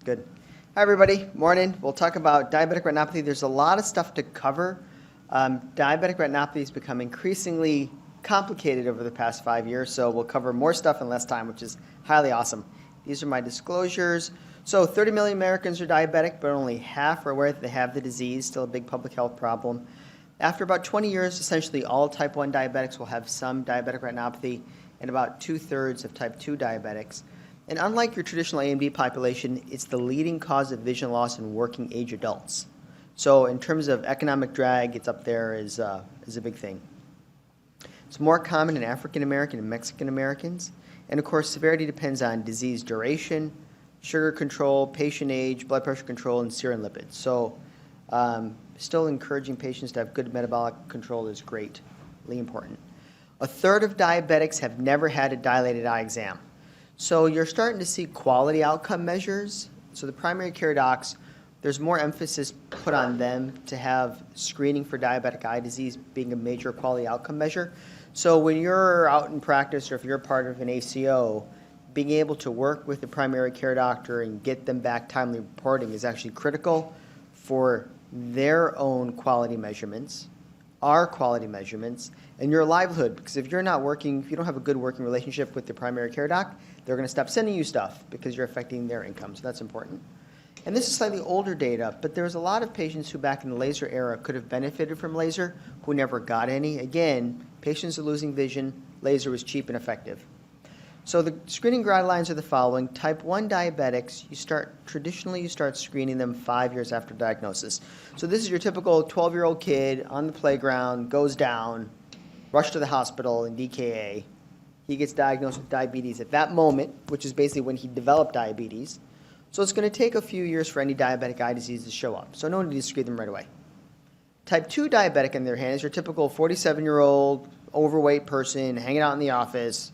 Good. Hi, everybody. Morning. We'll talk about diabetic retinopathy. There's a lot of stuff to cover. Diabetic retinopathy has become increasingly complicated over the past 5 years, so we'll cover more stuff in less time, which is highly awesome. These are my disclosures. So 30 million Americans are diabetic, but only half are aware that they have the disease, still a big public health problem. After about 20 years, essentially all type 1 diabetics will have some diabetic retinopathy, and about 2/3 of type 2 diabetics. And unlike your traditional AMD population, it's the leading cause of vision loss in working age adults. So in terms of economic drag, it's up there as a big thing. It's more common in African American and Mexican Americans. And of course, severity depends on disease duration, sugar control, patient age, blood pressure control, and serum lipids. So still encouraging patients to have good metabolic control is great, really important. A third of diabetics have never had a dilated eye exam. So you're starting to see quality outcome measures. So the primary care docs, there's more emphasis put on them to have screening for diabetic eye disease being a major quality outcome measure. So when you're out in practice or if you're part of an ACO, being able to work with the primary care doctor and get them back timely reporting is actually critical for their own quality measurements, our quality measurements, and your livelihood. Because if you're not working, if you don't have a good working relationship with the primary care doc, they're going to stop sending you stuff because you're affecting their income. So that's important. And this is slightly older data, but there's a lot of patients who back in the laser era could have benefited from laser who never got any. Again, patients are losing vision. Laser was cheap and effective. So the screening guidelines are the following. Type 1 diabetics, traditionally you start screening them 5 years after diagnosis. So this is your typical 12-year-old kid on the playground, goes down, rushed to the hospital in DKA. He gets diagnosed with diabetes at that moment, which is basically when he developed diabetes. So it's going to take a few years for any diabetic eye disease to show up. So no need to screen them right away. Type 2 diabetic, on the other hand, is your typical 47-year-old overweight person hanging out in the office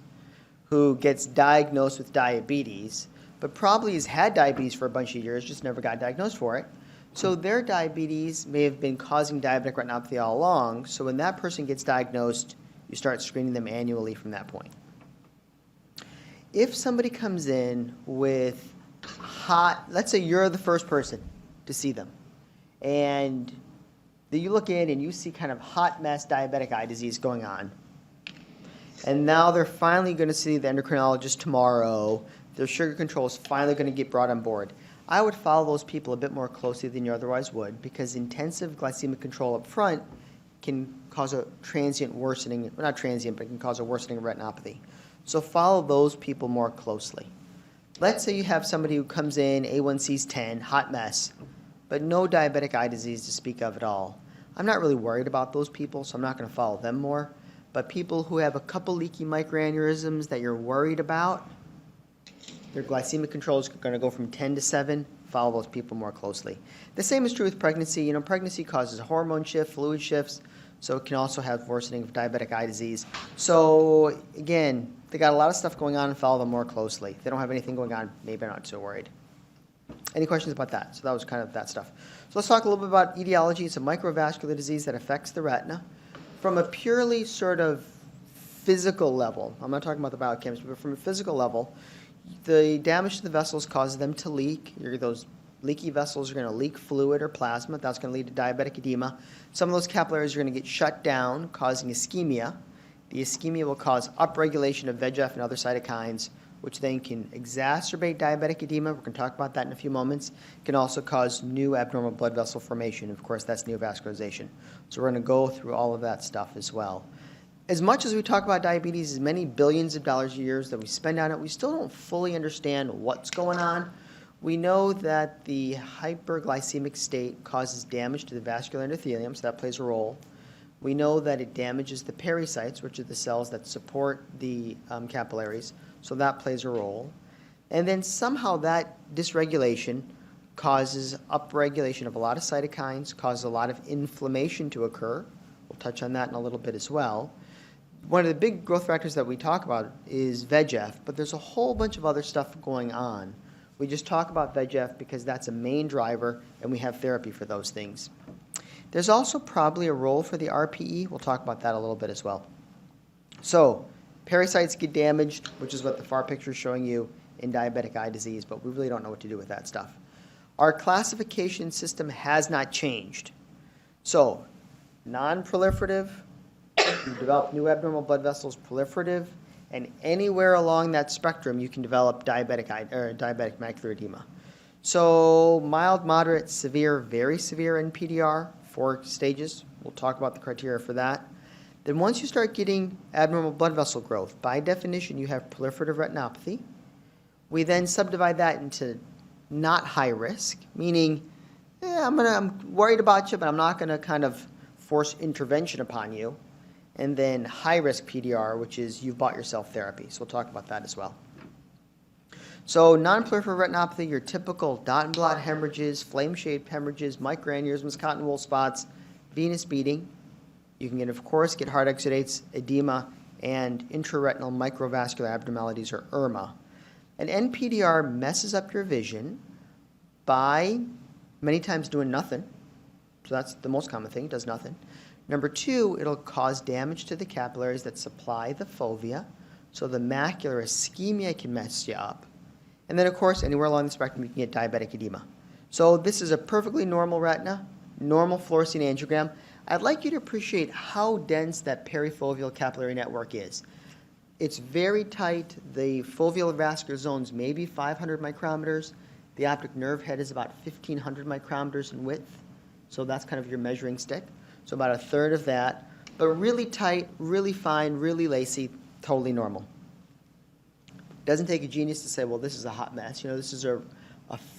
who gets diagnosed with diabetes, but probably has had diabetes for a bunch of years, just never got diagnosed for it. So their diabetes may have been causing diabetic retinopathy all along. So when that person gets diagnosed, you start screening them annually from that point. If somebody comes in with let's say you're the first person to see them, and you look in and you see kind of hot mess diabetic eye disease going on, and now they're finally going to see the endocrinologist tomorrow, their sugar control is finally going to get brought on board. I would follow those people a bit more closely than you otherwise would, because intensive glycemic control up front can cause a transient worsening, well, not transient, but it can cause a worsening of retinopathy. So follow those people more closely. Let's say you have somebody who comes in, A1C's 10, hot mess, but no diabetic eye disease to speak of at all. I'm not really worried about those people, so I'm not going to follow them more. But people who have a couple leaky microaneurysms that you're worried about, their glycemic control is going to go from 10 to 7, follow those people more closely. The same is true with pregnancy. You know, pregnancy causes a hormone shift, fluid shifts, so it can also have worsening of diabetic eye disease. So again, they got a lot of stuff going on and follow them more closely. If they don't have anything going on, maybe I'm not so worried. Any questions about that? So that was kind of that stuff. So let's talk a little bit about etiology. It's a microvascular disease that affects the retina. From a purely sort of physical level, I'm not talking about the biochemistry, but from a physical level, the damage to the vessels causes them to leak. Those leaky vessels are going to leak fluid or plasma. That's going to lead to diabetic edema. Some of those capillaries are going to get shut down, causing ischemia. The ischemia will cause upregulation of VEGF and other cytokines, which then can exacerbate diabetic edema. We're going to talk about that in a few moments. It can also cause new abnormal blood vessel formation. Of course, that's neovascularization. So we're going to go through all of that stuff as well. As much as we talk about diabetes, as many billions of dollars a year that we spend on it, we still don't fully understand what's going on. We know that the hyperglycemic state causes damage to the vascular endothelium, so that plays a role. We know that it damages the pericytes, which are the cells that support the capillaries, so that plays a role. And then somehow that dysregulation causes upregulation of a lot of cytokines, causes a lot of inflammation to occur. We'll touch on that in a little bit as well. One of the big growth factors that we talk about is VEGF, but there's a whole bunch of other stuff going on. We just talk about VEGF because that's a main driver, and we have therapy for those things. There's also probably a role for the RPE. We'll talk about that a little bit as well. So pericytes get damaged, which is what the far picture is showing you, in diabetic eye disease, but we really don't know what to do with that stuff. Our classification system has not changed. So, non-proliferative, you develop new abnormal blood vessels, proliferative, and anywhere along that spectrum you can develop diabetic macular edema. So, mild, moderate, severe, very severe NPDR, 4 stages. We'll talk about the criteria for that. Then once you start getting abnormal blood vessel growth, by definition you have proliferative retinopathy. We then subdivide that into not high risk, meaning I'm worried about you, but I'm not going to kind of force intervention upon you. And then high risk PDR, which is you've bought yourself therapy. So we'll talk about that as well. So non-proliferative retinopathy, your typical dot and blot hemorrhages, flame-shaped hemorrhages, microaneurysms, cotton wool spots, venous beading. You can, of course, get hard exudates, edema, and intraretinal microvascular abnormalities, or IRMA. And NPDR messes up your vision by many times doing nothing. So that's the most common thing, it does nothing. Number 2, it'll cause damage to the capillaries that supply the fovea, so the macular ischemia can mess you up. And then, of course, anywhere along the spectrum, you can get diabetic edema. So this is a perfectly normal retina, normal fluorescein angiogram. I'd like you to appreciate how dense that perifoveal capillary network is. It's very tight. The foveal vascular zones may be 500 micrometers. The optic nerve head is about 1,500 micrometers in width. So that's kind of your measuring stick. So about a third of that. But really tight, really fine, really lacy, totally normal. Doesn't take a genius to say, well, this is a hot mess. You know, this is a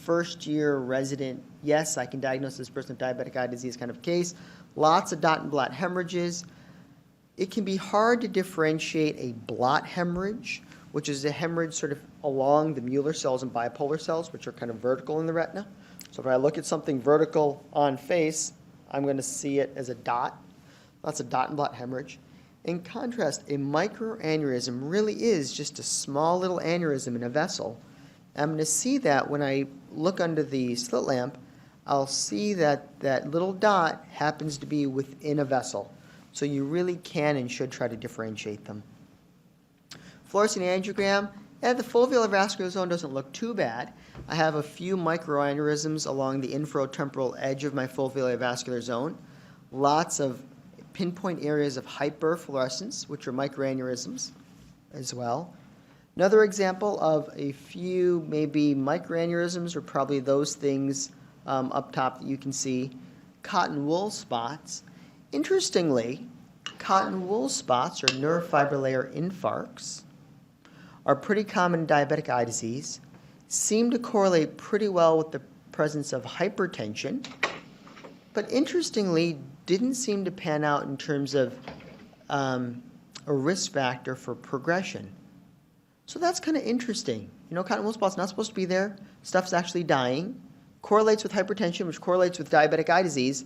first-year resident, yes, I can diagnose this person with diabetic eye disease kind of case. Lots of dot and blot hemorrhages. It can be hard to differentiate a blot hemorrhage, which is a hemorrhage sort of along the Mueller cells and bipolar cells, which are kind of vertical in the retina. So if I look at something vertical on face, I'm going to see it as a dot. That's a dot and blot hemorrhage. In contrast, a microaneurysm really is just a small little aneurysm in a vessel. I'm going to see that when I look under the slit lamp, I'll see that that little dot happens to be within a vessel. So you really can and should try to differentiate them. Fluorescein angiogram, the foveolar vascular zone doesn't look too bad. I have a few microaneurysms along the inferotemporal edge of my foveolar vascular zone. Lots of pinpoint areas of hyperfluorescence, which are microaneurysms as well. Another example of a few maybe microaneurysms are probably those things up top that you can see. Cotton wool spots. Interestingly, cotton wool spots, or neurofibrillary infarcts, are pretty common in diabetic eye disease, seem to correlate pretty well with the presence of hypertension, but interestingly didn't seem to pan out in terms of a risk factor for progression. So that's kind of interesting. You know, cotton wool spot's not supposed to be there. Stuff's actually dying. Correlates with hypertension, which correlates with diabetic eye disease,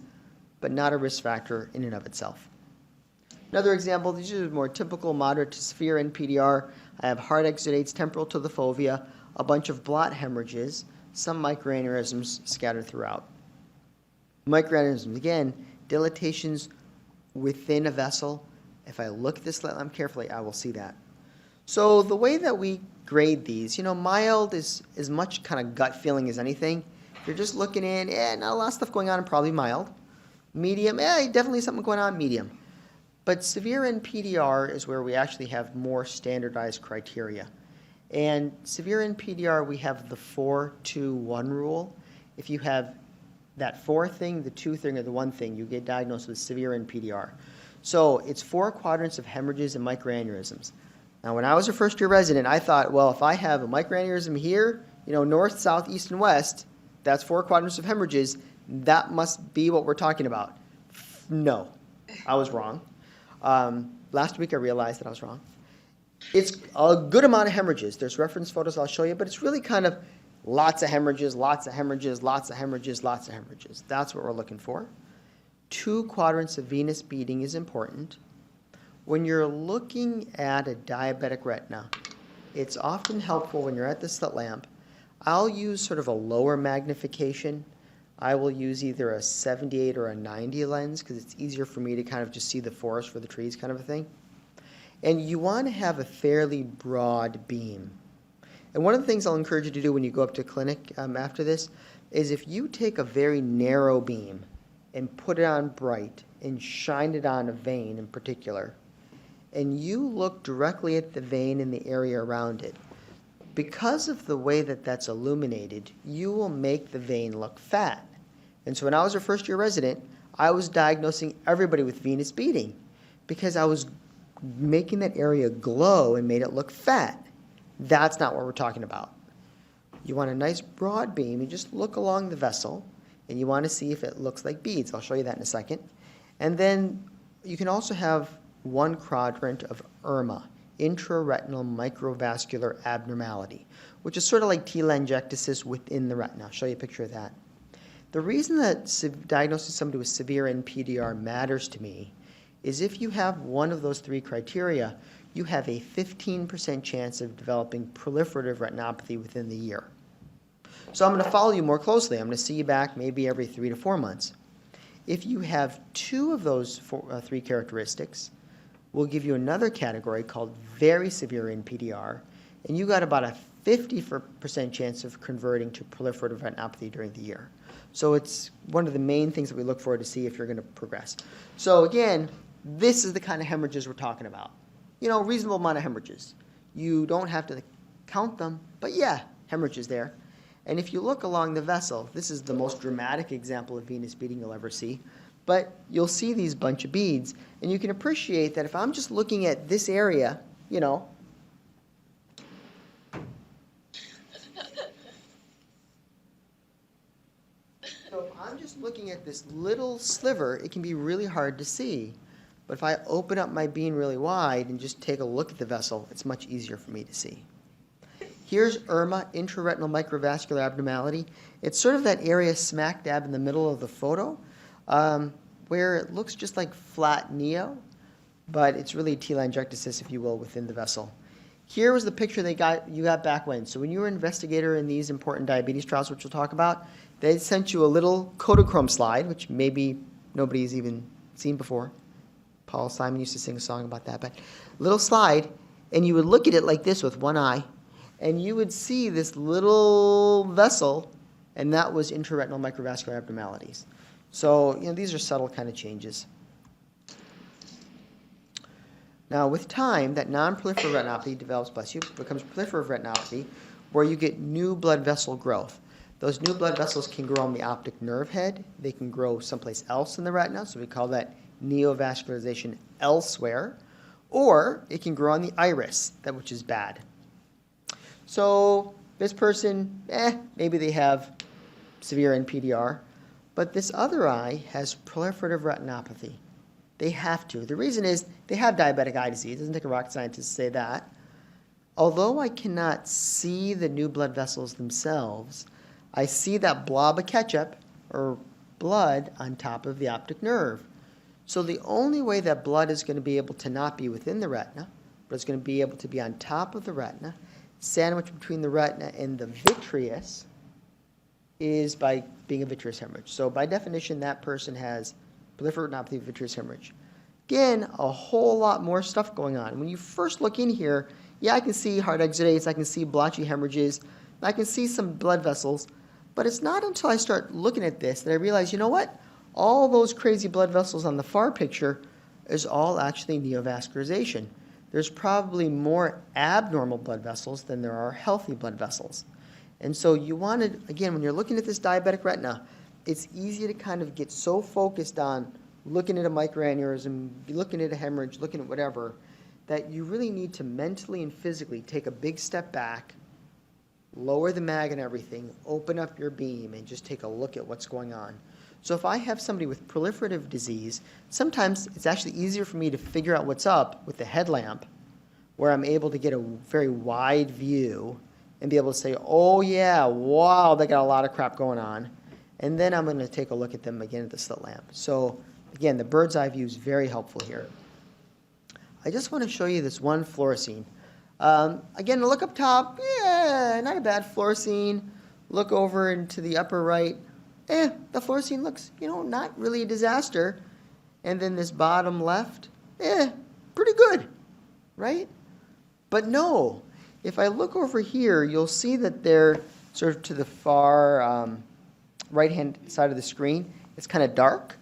but not a risk factor in and of itself. Another example, these are more typical moderate to severe NPDR. I have hard exudates temporal to the fovea, a bunch of blot hemorrhages, some microaneurysms scattered throughout. Microaneurysms, again, dilatations within a vessel. If I look at this slit lamp carefully, I will see that. So the way that we grade these, you know, mild is as much kind of gut feeling as anything. If you're just looking in, not a lot of stuff going on, probably mild. Medium, definitely something going on, medium. But severe NPDR is where we actually have more standardized criteria. And severe NPDR, we have the 4-2-1 rule. If you have that 4 thing, the 2 thing, or the 1 thing, you get diagnosed with severe NPDR. So it's 4 quadrants of hemorrhages and microaneurysms. Now, when I was a first-year resident, I thought, well, if I have a microaneurysm here, you know, north, south, east, and west, that's 4 quadrants of hemorrhages. That must be what we're talking about. No, I was wrong. Last week I realized that I was wrong. It's a good amount of hemorrhages. There's reference photos I'll show you, but it's really kind of lots of hemorrhages, lots of hemorrhages, lots of hemorrhages, lots of hemorrhages. That's what we're looking for. 2 quadrants of venous beading is important. When you're looking at a diabetic retina, it's often helpful when you're at the slit lamp. I'll use sort of a lower magnification. I will use either a 78 or a 90 lens because it's easier for me to kind of just see the forest for the trees kind of a thing. And you want to have a fairly broad beam. And one of the things I'll encourage you to do when you go up to clinic after this is if you take a very narrow beam and put it on bright and shine it on a vein in particular, and you look directly at the vein and the area around it, because of the way that that's illuminated, you will make the vein look fat. And so when I was a first-year resident, I was diagnosing everybody with venous beading because I was making that area glow and made it look fat. That's not what we're talking about. You want a nice broad beam. You just look along the vessel, and you want to see if it looks like beads. I'll show you that in a second. And then you can also have one quadrant of IRMA, intraretinal microvascular abnormality, which is sort of like telangiectasis within the retina. I'll show you a picture of that. The reason that diagnosing somebody with severe NPDR matters to me is if you have one of those three criteria, you have a 15% chance of developing proliferative retinopathy within the year. So I'm going to follow you more closely. I'm going to see you back maybe every 3 to 4 months. If you have two of those three characteristics, we'll give you another category called very severe NPDR, and you got about a 50% chance of converting to proliferative retinopathy during the year. So it's one of the main things that we look for to see if you're going to progress. So again, this is the kind of hemorrhages we're talking about. You know, reasonable amount of hemorrhages. You don't have to count them, but yeah, hemorrhages there. And if you look along the vessel, this is the most dramatic example of venous beading you'll ever see, but you'll see these bunch of beads, and you can appreciate that if I'm just looking at this area, you know, so if I'm just looking at this little sliver, it can be really hard to see. But if I open up my beam really wide and just take a look at the vessel, it's much easier for me to see. Here's IRMA, intraretinal microvascular abnormality. It's sort of that area smack dab in the middle of the photo where it looks just like flat neo, but it's really telangiectasis, if you will, within the vessel. Here was the picture you got back when. So when you were an investigator in these important diabetes trials, which we'll talk about, they sent you a little Kodachrome slide, which maybe nobody's even seen before. Paul Simon used to sing a song about that, but little slide, and you would look at it like this with one eye, and you would see this little vessel, and that was intraretinal microvascular abnormalities. So, you know, these are subtle kind of changes. Now, with time, that non-proliferative retinopathy develops, bless you, becomes proliferative retinopathy, where you get new blood vessel growth. Those new blood vessels can grow on the optic nerve head. They can grow someplace else in the retina, so we call that neovascularization elsewhere, or it can grow on the iris, which is bad. So this person, maybe they have severe NPDR, but this other eye has proliferative retinopathy. They have to. The reason is they have diabetic eye disease. It doesn't take a rocket scientist to say that. Although I cannot see the new blood vessels themselves, I see that blob of ketchup or blood on top of the optic nerve. So the only way that blood is going to be able to not be within the retina, but it's going to be able to be on top of the retina, sandwiched between the retina and the vitreous, is by being a vitreous hemorrhage. So by definition, that person has proliferative retinopathy, vitreous hemorrhage. Again, a whole lot more stuff going on. When you first look in here, yeah, I can see hard exudates, I can see blotchy hemorrhages, I can see some blood vessels, but it's not until I start looking at this that I realize, you know what? All those crazy blood vessels on the far picture is all actually neovascularization. There's probably more abnormal blood vessels than there are healthy blood vessels. And so you want to, again, when you're looking at this diabetic retina, it's easy to kind of get so focused on looking at a microaneurysm, looking at a hemorrhage, looking at whatever, that you really need to mentally and physically take a big step back, lower the mag and everything, open up your beam, and just take a look at what's going on. So if I have somebody with proliferative disease, sometimes it's actually easier for me to figure out what's up with the headlamp, where I'm able to get a very wide view and be able to say, oh yeah, wow, they got a lot of crap going on. And then I'm going to take a look at them again at the slit lamp. So again, the bird's eye view is very helpful here. I just want to show you this one fluorescein. Again, look up top, yeah, not a bad fluorescein. Look over into the upper right, the fluorescein looks, you know, not really a disaster. And then this bottom left, pretty good, right? But no, If I look over here, you'll see that they're sort of to the far right-hand side of the screen. It's kind of dark,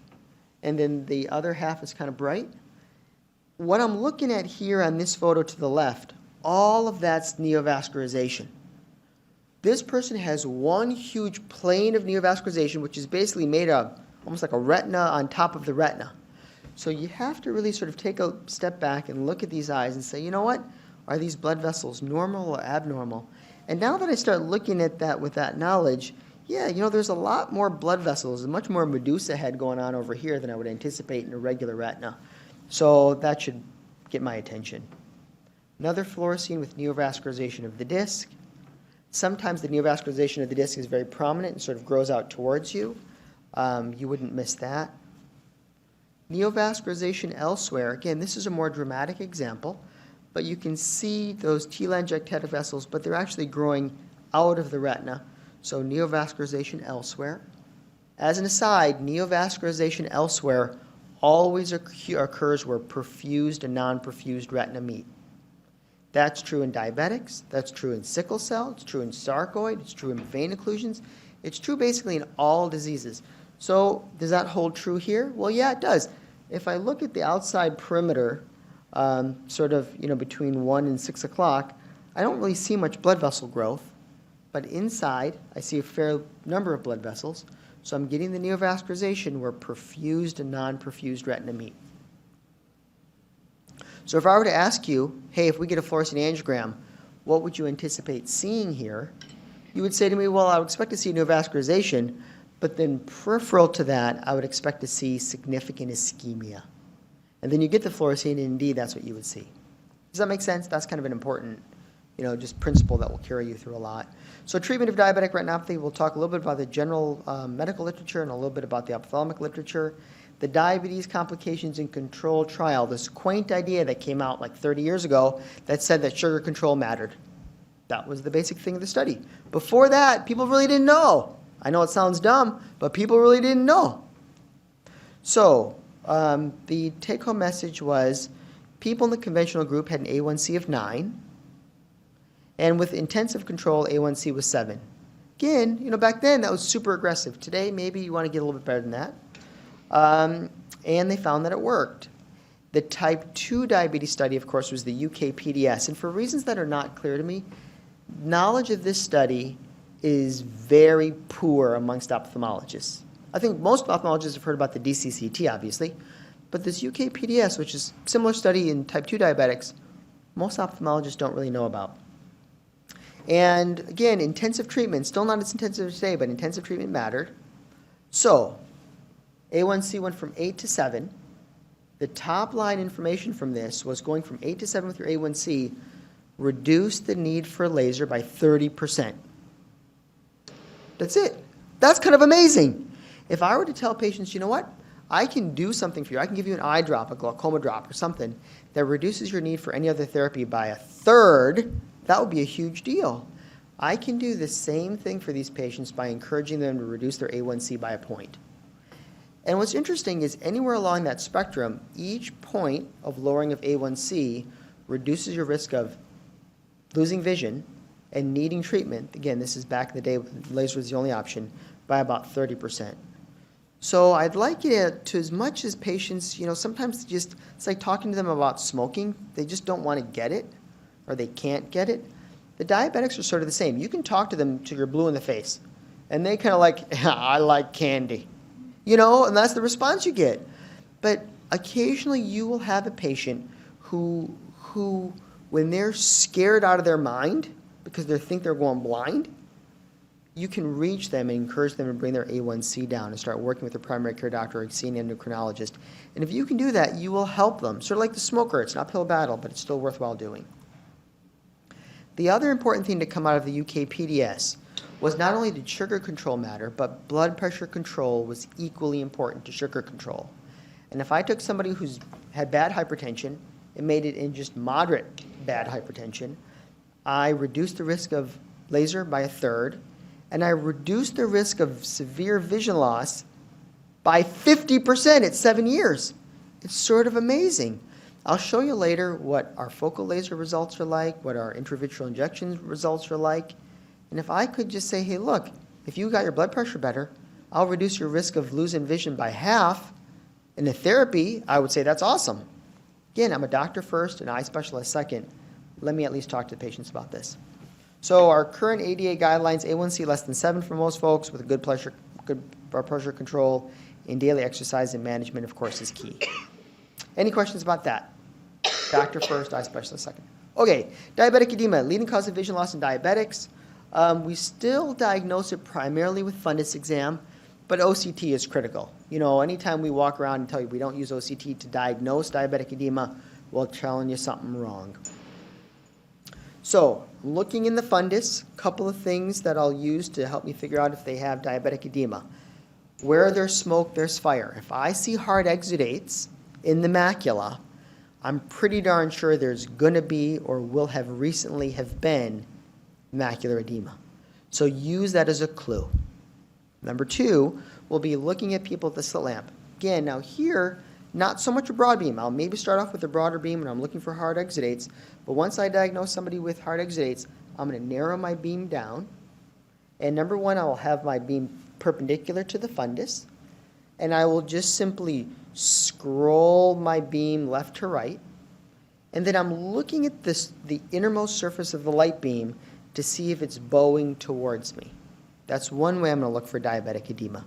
and then the other half is kind of bright. What I'm looking at here on this photo to the left, all of that's neovascularization. This person has one huge plane of neovascularization, which is basically made of almost like a retina on top of the retina. So you have to really sort of take a step back and look at these eyes and say, you know what? Are these blood vessels normal or abnormal? And now that I start looking at that with that knowledge, yeah, you know, there's a lot more blood vessels, much more Medusa head going on over here than I would anticipate in a regular retina. So that should get my attention. Another fluorescein with neovascularization of the disc. Sometimes the neovascularization of the disc is very prominent and sort of grows out towards you. You wouldn't miss that. Neovascularization elsewhere. Again, this is a more dramatic example, but you can see those telangiectatic vessels, but they're actually growing out of the retina. So neovascularization elsewhere. As an aside, neovascularization elsewhere always occurs where perfused and non-perfused retina meet. That's true in diabetics, that's true in sickle cell, it's true in sarcoid, it's true in vein occlusions, it's true basically in all diseases. So does that hold true here? Well, yeah, it does. If I look at the outside perimeter, sort of, you know, between 1 and 6 o'clock, I don't really see much blood vessel growth, but inside I see a fair number of blood vessels. So I'm getting the neovascularization where perfused and non-perfused retina meet. So if I were to ask you, hey, if we get a fluorescein angiogram, what would you anticipate seeing here? You would say to me, well, I would expect to see neovascularization, but then peripheral to that, I would expect to see significant ischemia. And then you get the fluorescein, and indeed, that's what you would see. Does that make sense? That's kind of an important, you know, just principle that will carry you through a lot. So treatment of diabetic retinopathy, we'll talk a little bit about the general medical literature and a little bit about the ophthalmic literature. The diabetes complications and control trial, this quaint idea that came out like 30 years ago that said that sugar control mattered. That was the basic thing of the study. Before that, people really didn't know. I know it sounds dumb, but people really didn't know. So the take-home message was people in the conventional group had an A1C of 9, and with intensive control, A1C was 7. Again, you know, back then that was super aggressive. Today, maybe you want to get a little bit better than that. And they found that it worked. The type 2 diabetes study, of course, was the UK PDS. And for reasons that are not clear to me, knowledge of this study is very poor amongst ophthalmologists. I think most ophthalmologists have heard about the DCCT, obviously, but this UK PDS, which is a similar study in type 2 diabetics, most ophthalmologists don't really know about. And again, intensive treatment, still not as intensive as today, but intensive treatment mattered. So A1C went from 8 to 7. The top line information from this was going from 8 to 7 with your A1C reduced the need for laser by 30%. That's it. That's kind of amazing. If I were to tell patients, you know what, I can do something for you. I can give you an eye drop, a glaucoma drop or something that reduces your need for any other therapy by a third, that would be a huge deal. I can do the same thing for these patients by encouraging them to reduce their A1C by a point. And what's interesting is anywhere along that spectrum, each point of lowering of A1C reduces your risk of losing vision and needing treatment. Again, this is back in the day when laser was the only option, by about 30%. So I'd like you to, as much as patients, you know, sometimes just, it's like talking to them about smoking. They just don't want to get it, or they can't get it. The diabetics are sort of the same. You can talk to them till you're blue in the face, and they kind of like, I like candy. You know, and that's the response you get. But occasionally you will have a patient who when they're scared out of their mind because they think they're going blind, you can reach them and encourage them to bring their A1C down and start working with their primary care doctor or seeing an endocrinologist. And if you can do that, you will help them. Sort of like the smoker. It's an uphill battle, but it's still worthwhile doing. The other important thing to come out of the UK PDS was not only did sugar control matter, but blood pressure control was equally important to sugar control. And if I took somebody who's had bad hypertension and made it in just moderate bad hypertension, I reduced the risk of laser by a third, and I reduced the risk of severe vision loss by 50% at 7 years. It's sort of amazing. I'll show you later what our focal laser results are like, what our intravitreal injection results are like. And if I could just say, hey, look, if you got your blood pressure better, I'll reduce your risk of losing vision by half. In the therapy, I would say that's awesome. Again, I'm a doctor first, an eye specialist second. Let me at least talk to the patients about this. So our current ADA guidelines, A1C less than 7 for most folks with a good blood pressure control, and daily exercise and management, of course, is key. Any questions about that? Doctor first, eye specialist second. Okay, diabetic edema, leading cause of vision loss in diabetics. We still diagnose it primarily with fundus exam, but OCT is critical. You know, anytime we walk around and tell you we don't use OCT to diagnose diabetic edema, we're telling you something wrong. So, looking in the fundus, a couple of things that I'll use to help me figure out if they have diabetic edema. Where there's smoke, there's fire. If I see hard exudates in the macula, I'm pretty darn sure there's going to be or will have recently have been macular edema. So use that as a clue. Number 2, we'll be looking at people with the slit lamp. Again, now here, not so much a broad beam. I'll maybe start off with a broader beam when I'm looking for hard exudates, but once I diagnose somebody with hard exudates, I'm going to narrow my beam down. And number 1, I will have my beam perpendicular to the fundus, and I will just simply scroll my beam left to right, and then I'm looking at the innermost surface of the light beam to see if it's bowing towards me. That's one way I'm going to look for diabetic edema.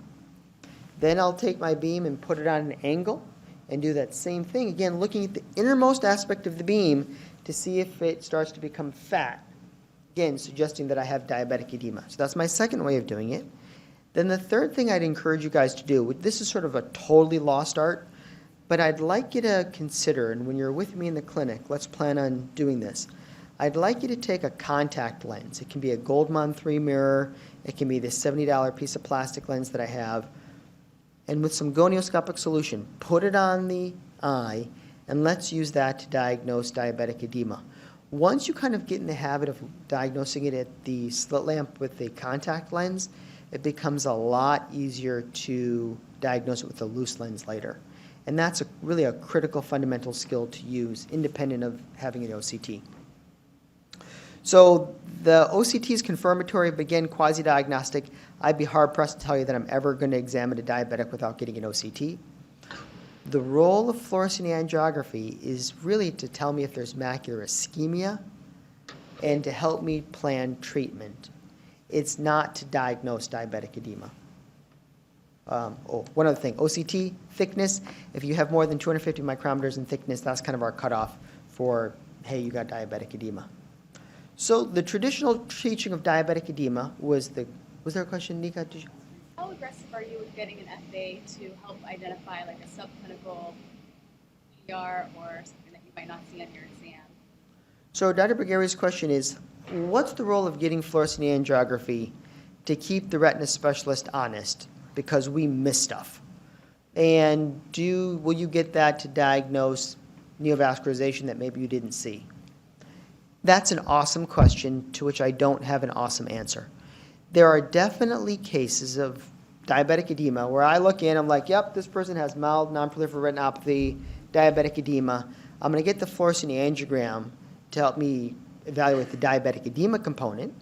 Then I'll take my beam and put it on an angle and do that same thing, again looking at the innermost aspect of the beam to see if it starts to become fat, again suggesting that I have diabetic edema. So that's my second way of doing it. Then the third thing I'd encourage you guys to do, this is sort of a totally lost art, but I'd like you to consider, and when you're with me in the clinic, let's plan on doing this. I'd like you to take a contact lens. It can be a Goldman 3 mirror. It can be this $70 piece of plastic lens that I have. And with some gonioscopic solution, put it on the eye, and let's use that to diagnose diabetic edema. Once you kind of get in the habit of diagnosing it at the slit lamp with the contact lens, it becomes a lot easier to diagnose it with a loose lens later. And that's really a critical fundamental skill to use independent of having an OCT. So the OCT is confirmatory, but again, quasi-diagnostic. I'd be hard-pressed to tell you that I'm ever going to examine a diabetic without getting an OCT. The role of fluorescein angiography is really to tell me if there's macular ischemia and to help me plan treatment. It's not to diagnose diabetic edema. One other thing, OCT thickness. If you have more than 250 micrometers in thickness, that's kind of our cutoff for, hey, you got diabetic edema. So the traditional teaching of diabetic edema was there a question, Nika? How aggressive are you with getting an FA to help identify like a subclinical ER or something that you might not see on your exam? So Dr. Bergeri's question is, what's the role of getting fluorescein angiography to keep the retina specialist honest? Because we miss stuff. And will you get that to diagnose neovascularization that maybe you didn't see? That's an awesome question to which I don't have an awesome answer. There are definitely cases of diabetic edema where I look in, I'm like, yep, this person has mild non-proliferative retinopathy, diabetic edema. I'm going to get the fluorescein angiogram to help me evaluate the diabetic edema component.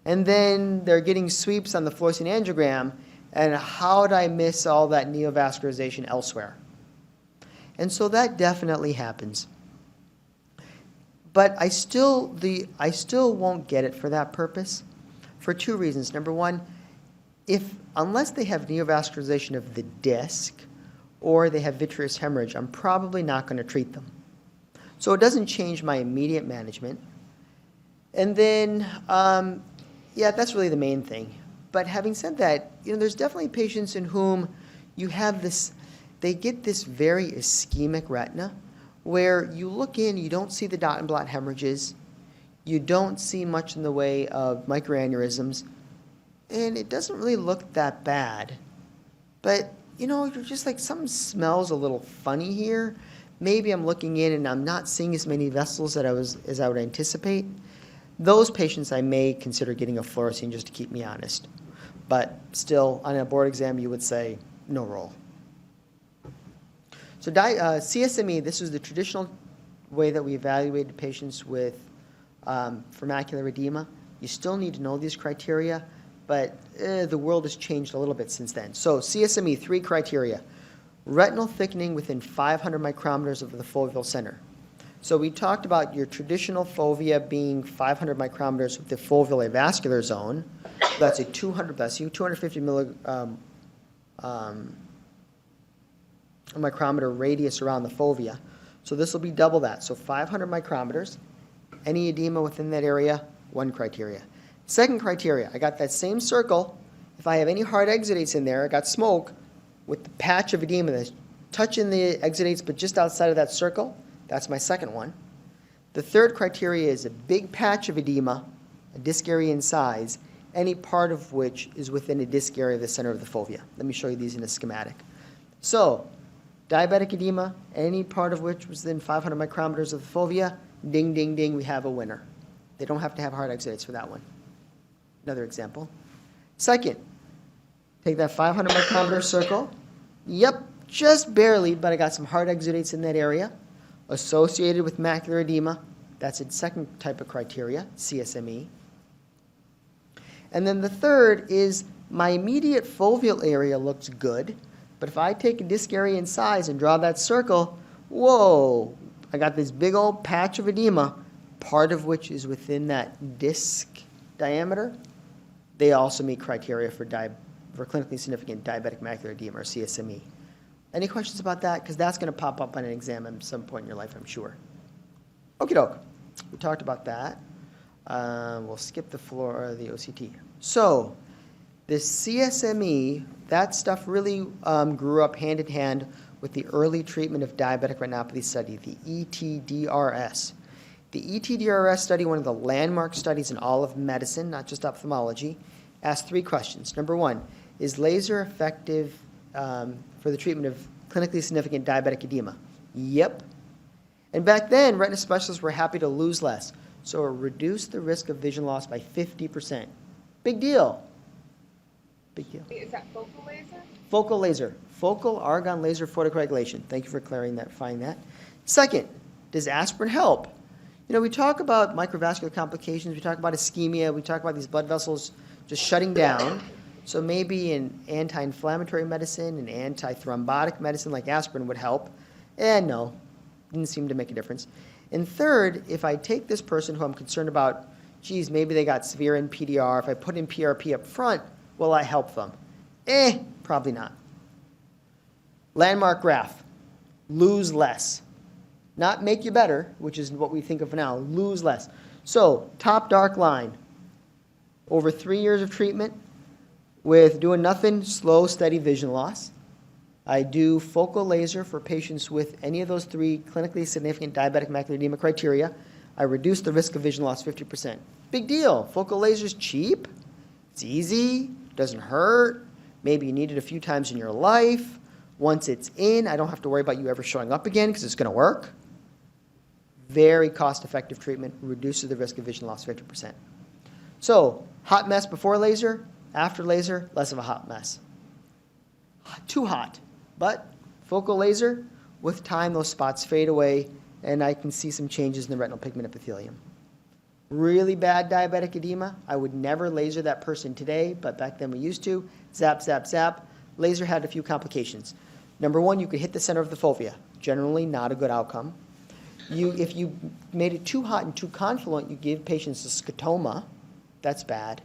And then they're getting sweeps on the fluorescein angiogram, and how did I miss all that neovascularization elsewhere? And so that definitely happens. But I still won't get it for that purpose for 2 reasons. Number 1, unless they have neovascularization of the disc or they have vitreous hemorrhage, I'm probably not going to treat them. So it doesn't change my immediate management. And then, yeah, that's really the main thing. But having said that, there's definitely patients in whom you have they get this very ischemic retina where you look in, you don't see the dot and blot hemorrhages, you don't see much in the way of microaneurysms, and it doesn't really look that bad. But, you're just like, something smells a little funny here. Maybe I'm looking in and I'm not seeing as many vessels as I would anticipate. Those patients I may consider getting a fluorescein just to keep me honest. But still, on a board exam, you would say no role. So CSME, this was the traditional way that we evaluated patients with for macular edema. You still need to know these criteria, but the world has changed a little bit since then. So CSME, 3 criteria. Retinal thickening within 500 micrometers of the foveal center. So we talked about your traditional fovea being 500 micrometers of the foveal avascular zone. That's a 250 micrometer radius around the fovea. So this will be double that. So 500 micrometers. Any edema within that area, 1 criteria. Second criteria, I got that same circle. If I have any hard exudates in there, I got smoke with the patch of edema that's touching the exudates but just outside of that circle, that's my second one. The third criteria is a big patch of edema, a disc area in size, any part of which is within a disc area of the center of the fovea. Let me show you these in a schematic. So, diabetic edema, any part of which was within 500 micrometers of the fovea, ding, ding, ding, we have a winner. They don't have to have hard exudates for that one. Another example. Second, take that 500 micrometer circle. Yep, just barely, but I got some hard exudates in that area associated with macular edema. That's a second type of criteria, CSME. And then the third is my immediate foveal area looks good, but if I take a disc area in size and draw that circle, whoa, I got this big old patch of edema, part of which is within that disc diameter. They also meet criteria for clinically significant diabetic macular edema, or CSME. Any questions about that? Because that's going to pop up on an exam at some point in your life, I'm sure. Okie doke. We talked about that. We'll skip the OCT. So, this CSME, that stuff really grew up hand in hand with the early treatment of diabetic retinopathy study, the ETDRS. The ETDRS study, one of the landmark studies in all of medicine, not just ophthalmology, asked 3 questions. Number 1, is laser effective for the treatment of clinically significant diabetic edema? Yep. And back then, retina specialists were happy to lose less, so it reduced the risk of vision loss by 50%. Big deal. Big deal. Is that focal laser? Focal laser. Focal argon laser photocoagulation. Thank you for clarifying that. Second, does aspirin help? You know, we talk about microvascular complications, we talk about ischemia, we talk about these blood vessels just shutting down. So maybe an anti-inflammatory medicine, an anti-thrombotic medicine like aspirin would help. And no, didn't seem to make a difference. And third, if I take this person who I'm concerned about, geez, maybe they got severe NPDR, if I put in PRP up front, will I help them? Probably not. Landmark graph, lose less. Not make you better, which is what we think of now, lose less. So, top dark line, over 3 years of treatment with doing nothing, slow, steady vision loss. I do focal laser for patients with any of those 3 clinically significant diabetic macular edema criteria. I reduce the risk of vision loss 50%. Big deal. Focal laser's cheap. It's easy. Doesn't hurt. Maybe you need it a few times in your life. Once it's in, I don't have to worry about you ever showing up again because it's going to work. Very cost-effective treatment. Reduces the risk of vision loss 50%. So, hot mess before laser, after laser, less of a hot mess. Too hot. But focal laser, with time, those spots fade away, and I can see some changes in the retinal pigment epithelium. Really bad diabetic edema, I would never laser that person today, but back then we used to. Zap, zap, zap. Laser had a few complications. Number 1, you could hit the center of the fovea. Generally not a good outcome. If you made it too hot and too confluent, you give patients a scotoma. That's bad.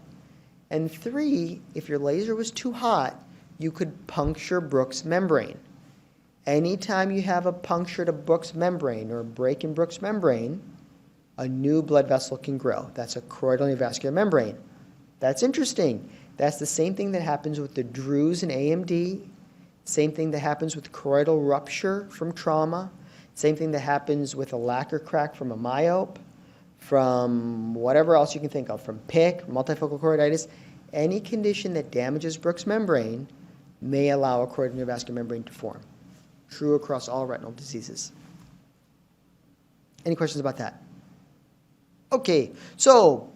And 3, if your laser was too hot, you could puncture Brooks membrane. Anytime you have a puncture to Brooks membrane or a break in Brooks membrane, a new blood vessel can grow. That's a choroidal neovascular membrane. That's interesting. That's the same thing that happens with the drusen and AMD, same thing that happens with choroidal rupture from trauma, same thing that happens with a lacquer crack from a myope, from whatever else you can think of, from PIC, multifocal choroiditis. Any condition that damages Brooks membrane may allow a choroidal neovascular membrane to form. True across all retinal diseases. Any questions about that? Okay, so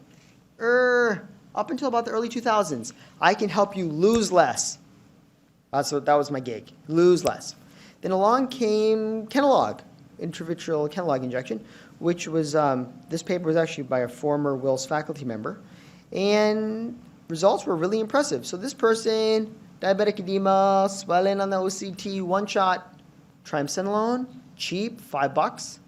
up until about the early 2000s, I can help you lose less. That was my gig, lose less. Then along came Kenalog. intravitreal catalog injection, which was, this paper was actually by a former Wills faculty member, and results were really impressive. So this person, diabetic edema, swelling on the OCT, one shot, triamcinolone, cheap, $5.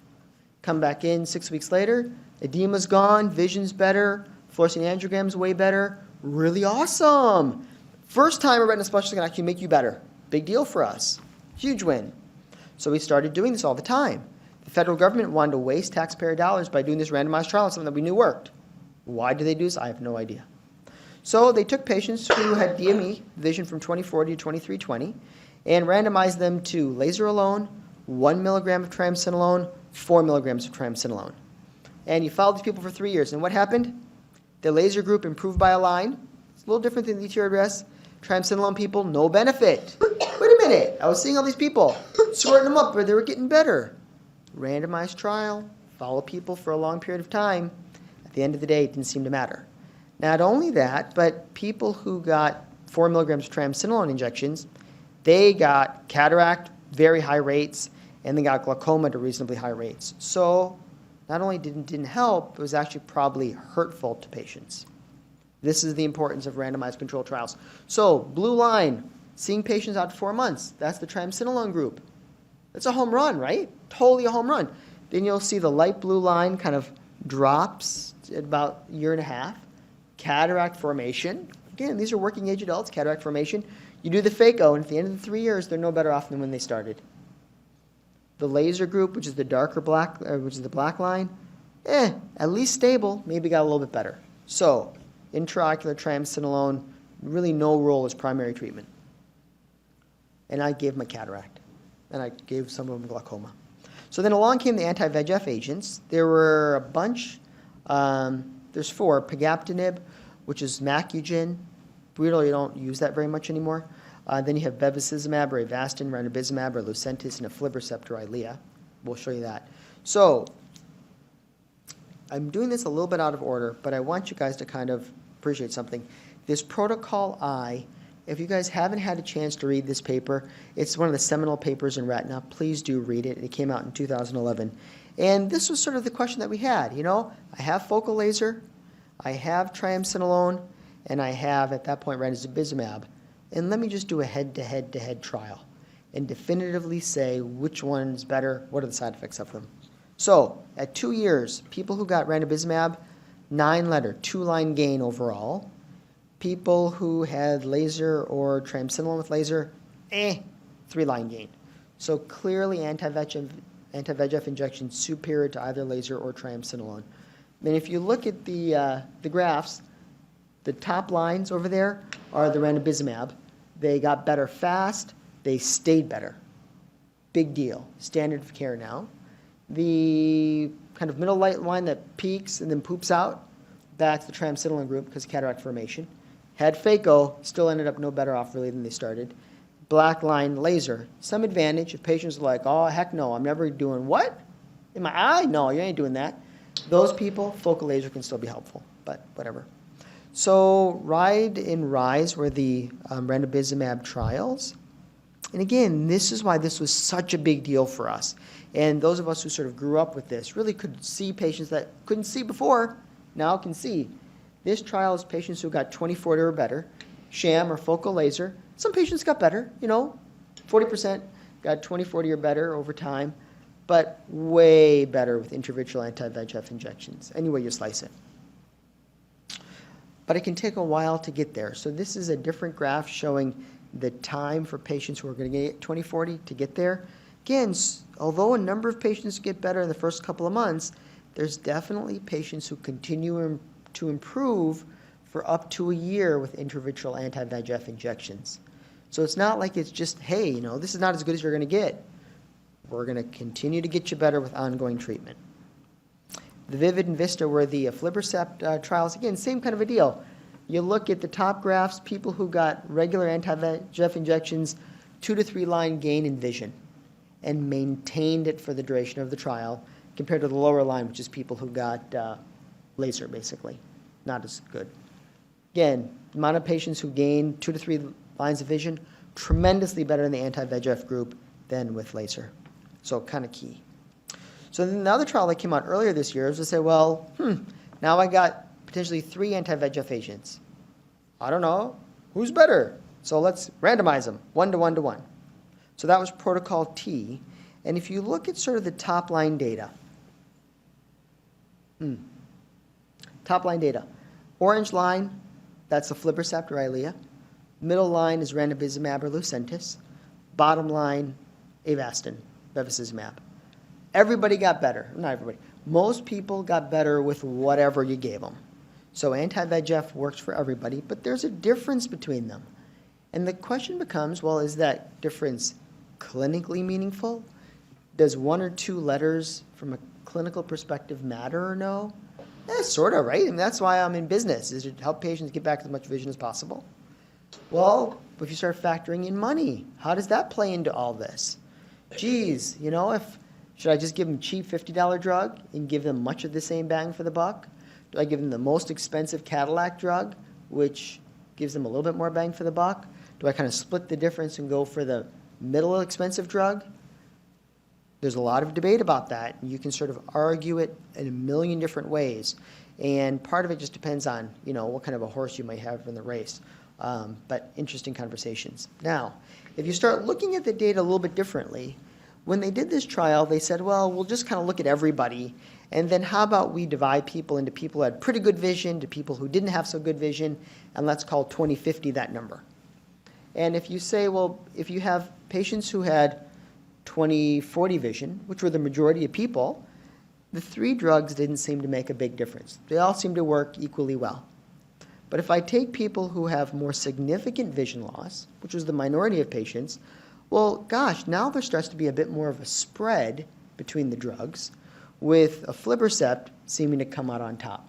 Come back in 6 weeks later, edema's gone, vision's better, fluorescein angiogram's way better, really awesome. First time a retina specialist can actually make you better. Big deal for us. Huge win. So we started doing this all the time. The federal government wanted to waste taxpayer dollars by doing this randomized trial on something that we knew worked. Why did they do this? I have no idea. So they took patients who had DME, vision from 20/40 to 23/20, and randomized them to laser alone, 1 milligram of triamcinolone, 4 milligrams of triamcinolone. And you followed these people for 3 years. And what happened? The laser group improved by a line. It's a little different than the ETDRS. Triamcinolone people, no benefit. Wait a minute. I was seeing all these people, sorting them up, but they were getting better. Randomized trial, follow people for a long period of time. At the end of the day, it didn't seem to matter. Not only that, but people who got 4 milligrams of triamcinolone injections, they got cataract, very high rates, and they got glaucoma to reasonably high rates. So not only didn't help, it was actually probably hurtful to patients. This is the importance of randomized controlled trials. So blue line, seeing patients out to 4 months. That's the triamcinolone group. That's a home run, right? Totally a home run. Then you'll see the light blue line kind of drops at about a year and a half. Cataract formation. Again, these are working age adults, cataract formation. You do the phaco, and at the end of the 3 years, they're no better off than when they started. The laser group, which is the darker black, which is the black line, at least stable, maybe got a little bit better. So, intraocular triamcinolone, really no role as primary treatment. And I gave them a cataract, and I gave some of them glaucoma. So then along came the anti-VEGF agents. There were a bunch. There's 4. Pegaptinib, which is Macugen. We really don't use that very much anymore. Then you have bevacizumab or Avastin, ranibizumab or Lucentis, and aflibercept or Eylea. We'll show you that. So I'm doing this a little bit out of order, but I want you guys to kind of appreciate something. This Protocol I, if you guys haven't had a chance to read this paper, it's one of the seminal papers in retina. Please do read it. It came out in 2011. And this was sort of the question that we had. You know, I have focal laser, I have triamcinolone, and I have, at that point, ranibizumab. And let me just do a head-to-head-to-head trial and definitively say which one's better, what are the side effects of them. So at 2 years, people who got ranibizumab, 9-letter, 2-line gain overall. People who had laser or triamcinolone with laser, 3-line gain. So clearly anti-VEGF injection superior to either laser or triamcinolone. And if you look at the graphs, the top lines over there are the ranibizumab. They got better fast. They stayed better. Big deal. Standard of care now. The kind of middle light line that peaks and then poops out, that's the triamcinolone group because of cataract formation. Had phaco, still ended up no better off really than they started. Black line laser, some advantage if patients are like, oh, heck no, I'm never doing what? In my eye? No, you ain't doing that. Those people, focal laser can still be helpful, but whatever. So RIDE and RISE were the ranibizumab trials. And again, this is why this was such a big deal for us. And those of us who sort of grew up with this really could see patients that couldn't see before, now can see. This trial is patients who got 20/40 or better, sham or focal laser. Some patients got better, 40% got 20/40 or better over time, but way better with intravitreal anti-VEGF injections, any way you slice it. But it can take a while to get there. So this is a different graph showing the time for patients who are going to get 20/40 to get there. Again, although a number of patients get better in the first couple of months, there's definitely patients who continue to improve for up to a year with intravitreal anti-VEGF injections. So it's not like it's just, hey, this is not as good as you're going to get. We're going to continue to get you better with ongoing treatment. The VIVID and VISTA were the aflibercept trials. Again, same kind of a deal. You look at the top graphs, people who got regular anti-VEGF injections, 2 to 3 line gain in vision, and maintained it for the duration of the trial, compared to the lower line, which is people who got laser, basically. Not as good. Again, the amount of patients who gained 2 to 3 lines of vision, tremendously better in the anti-VEGF group than with laser. So kind of key. So then the other trial that came out earlier this year was to say, well, now I got potentially 3 anti-VEGF agents. I don't know. Who's better? So let's randomize them, 1 to 1 to 1. So that was protocol T. And if you look at sort of the top-line data, top-line data, orange line, that's the aflibercept or Eylea. Middle line is ranibizumab or Lucentis. Bottom line, Avastin, bevacizumab. Everybody got better. Not everybody. Most people got better with whatever you gave them. So anti-VEGF works for everybody, but there's a difference between them. And the question becomes, well, is that difference clinically meaningful? Does 1 or 2 letters from a clinical perspective matter or no? Sort of, right? And that's why I'm in business, is to help patients get back as much vision as possible. Well, if you start factoring in money, how does that play into all this? Geez, should I just give them a cheap $50 drug and give them much of the same bang for the buck? Do I give them the most expensive Cadillac drug, which gives them a little bit more bang for the buck? Do I kind of split the difference and go for the middle expensive drug? There's a lot of debate about that. You can sort of argue it in a million different ways. And part of it just depends on, what kind of a horse you might have in the race. But interesting conversations. Now, if you start looking at the data a little bit differently, when they did this trial, they said, well, we'll just kind of look at everybody. And then how about we divide people into people who had pretty good vision to people who didn't have so good vision, and let's call 20/50 that number. And if you say, well, if you have patients who had 20/40 vision, which were the majority of people, the 3 drugs didn't seem to make a big difference. They all seem to work equally well. But if I take people who have more significant vision loss, which was the minority of patients, well, gosh, now there starts to be a bit more of a spread between the drugs, with aflibercept seeming to come out on top.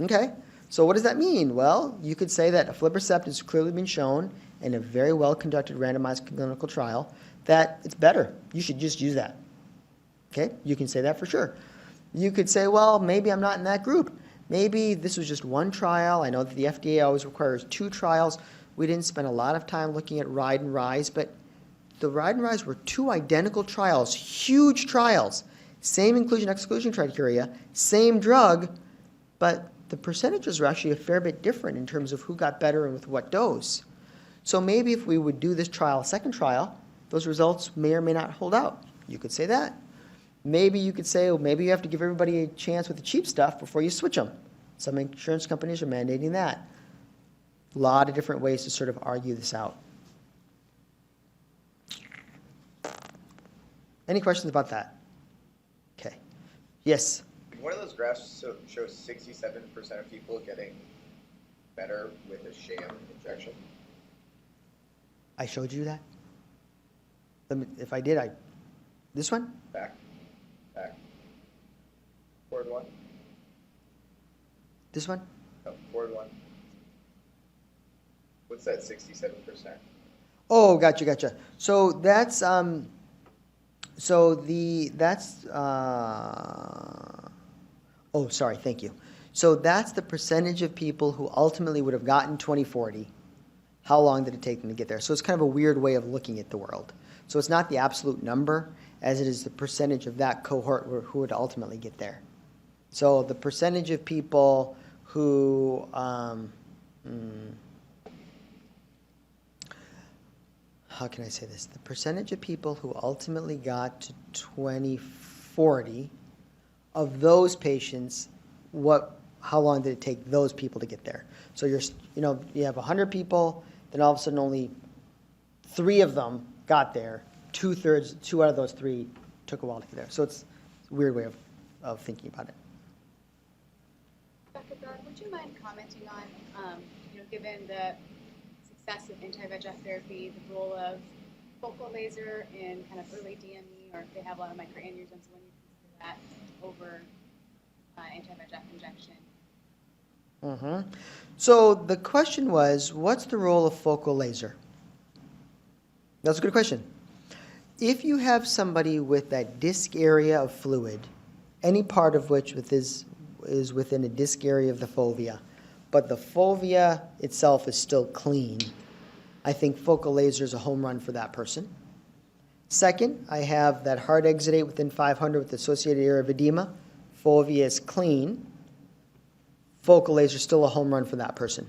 Okay, so what does that mean? Well, you could say that aflibercept has clearly been shown in a very well-conducted randomized clinical trial that it's better. You should just use that. Okay, you can say that for sure. You could say, well, maybe I'm not in that group. Maybe this was just one trial. I know that the FDA always requires 2 trials. We didn't spend a lot of time looking at RIDE and RISE, but the RIDE and RISE were 2 identical trials, huge trials, same inclusion-exclusion criteria, same drug, but the percentages were actually a fair bit different in terms of who got better and with what dose. So maybe if we would do this trial, a second trial, those results may or may not hold out. You could say that. Maybe you could say, well, maybe you have to give everybody a chance with the cheap stuff before you switch them. Some insurance companies are mandating that. A lot of different ways to sort of argue this out. Any questions about that? Okay. Yes? One of those graphs shows 67% of people getting better with a sham injection. I showed you that? If I did, this one? Back. Forward one. This one? No, forward one. What's that 67%? Oh, gotcha. So that's oh, sorry, thank you. So that's the percentage of people who ultimately would have gotten 20/40. How long did it take them to get there? So it's kind of a weird way of looking at the world. So it's not the absolute number as it is the percentage of that cohort who would ultimately get there. So the percentage of people who, how can I say this? The percentage of people who ultimately got to 20/40, of those patients, how long did it take those people to get there? So you have 100 people, then all of a sudden only 3 of them got there. 2/3, 2 out of those 3 took a while to get there. So it's a weird way of thinking about it. Dr. Broad, would you mind commenting on, given the success of anti-VEGF therapy, the role of focal laser in kind of early DME, or if they have a lot of microaneurysms, when you consider that over anti-VEGF injection? So the question was, what's the role of focal laser? That's a good question. If you have somebody with that disc area of fluid, any part of which is within a disc area of the fovea, but the fovea itself is still clean, I think focal laser is a home run for that person. Second, I have that hard exudate within 500 with associated area of edema. Fovea is clean. Focal laser still a home run for that person.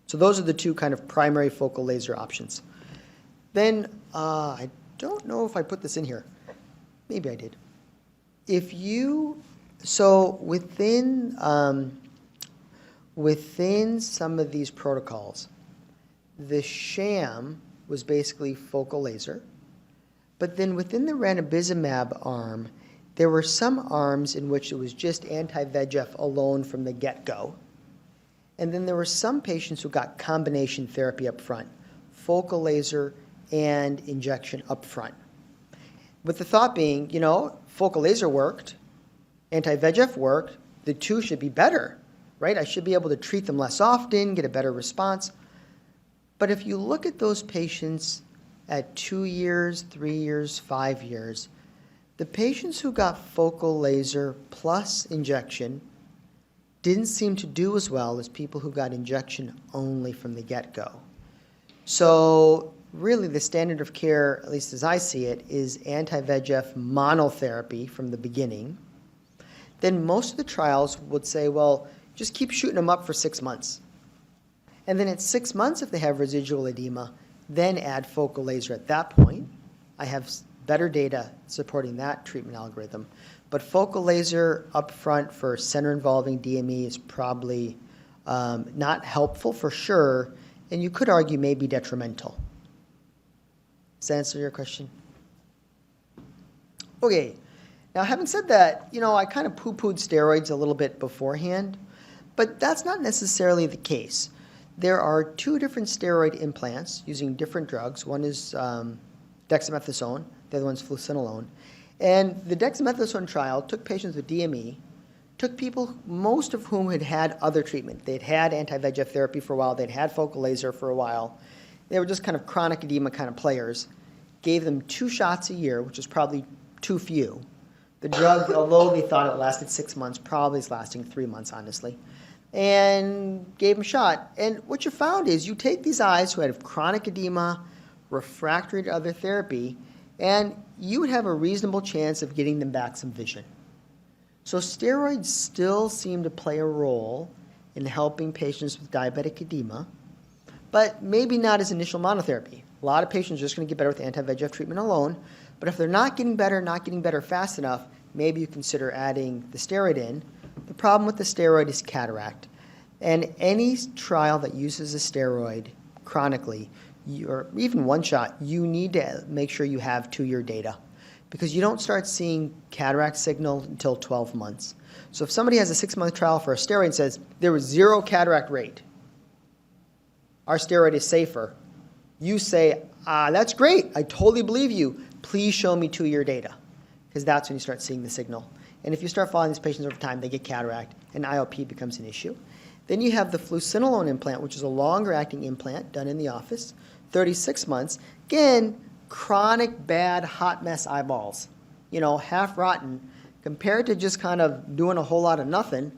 So those are the two kind of primary focal laser options. Then, I don't know if I put this in here. Maybe I did. So within some of these protocols, the sham was basically focal laser. But then within the ranibizumab arm, there were some arms in which it was just anti-VEGF alone from the get-go. And then there were some patients who got combination therapy up front, focal laser and injection up front. With the thought being, focal laser worked, anti-VEGF worked, the two should be better, right? I should be able to treat them less often, get a better response. But if you look at those patients at 2 years, 3 years, 5 years, the patients who got focal laser plus injection didn't seem to do as well as people who got injection only from the get-go. So really the standard of care, at least as I see it, is anti-VEGF monotherapy from the beginning. Then most of the trials would say, well, just keep shooting them up for 6 months. And then at 6 months, if they have residual edema, then add focal laser at that point. I have better data supporting that treatment algorithm. But focal laser up front for center-involving DME is probably not helpful for sure, and you could argue may be detrimental. Does that answer your question? Okay. Now, having said that, I kind of poo-pooed steroids a little bit beforehand, but that's not necessarily the case. There are 2 different steroid implants using different drugs. One is dexamethasone, the other one's fluocinolone. And the dexamethasone trial took patients with DME, took people, most of whom had had other treatment. They'd had anti-VEGF therapy for a while, they'd had focal laser for a while. They were just kind of chronic edema kind of players. Gave them 2 shots a year, which is probably too few. The drug, although they thought it lasted 6 months, probably is lasting 3 months, honestly. And gave them a shot. And what you found is you take these eyes who had chronic edema, refractory to other therapy, and you would have a reasonable chance of getting them back some vision. So steroids still seem to play a role in helping patients with diabetic edema, but maybe not as initial monotherapy. A lot of patients are just going to get better with anti-VEGF treatment alone, but if they're not getting better fast enough, maybe you consider adding the steroid in. The problem with the steroid is cataract. And any trial that uses a steroid chronically, or even one shot, you need to make sure you have 2-year data because you don't start seeing cataract signal until 12 months. So if somebody has a 6-month trial for a steroid and says there was 0 cataract rate, our steroid is safer, you say, that's great, I totally believe you, please show me 2-year data, because that's when you start seeing the signal. And if you start following these patients over time, they get cataract, and IOP becomes an issue. Then you have the Fluocinolone implant, which is a longer-acting implant done in the office, 36 months. Again, chronic, bad, hot mess eyeballs, half rotten. Compared to just kind of doing a whole lot of nothing,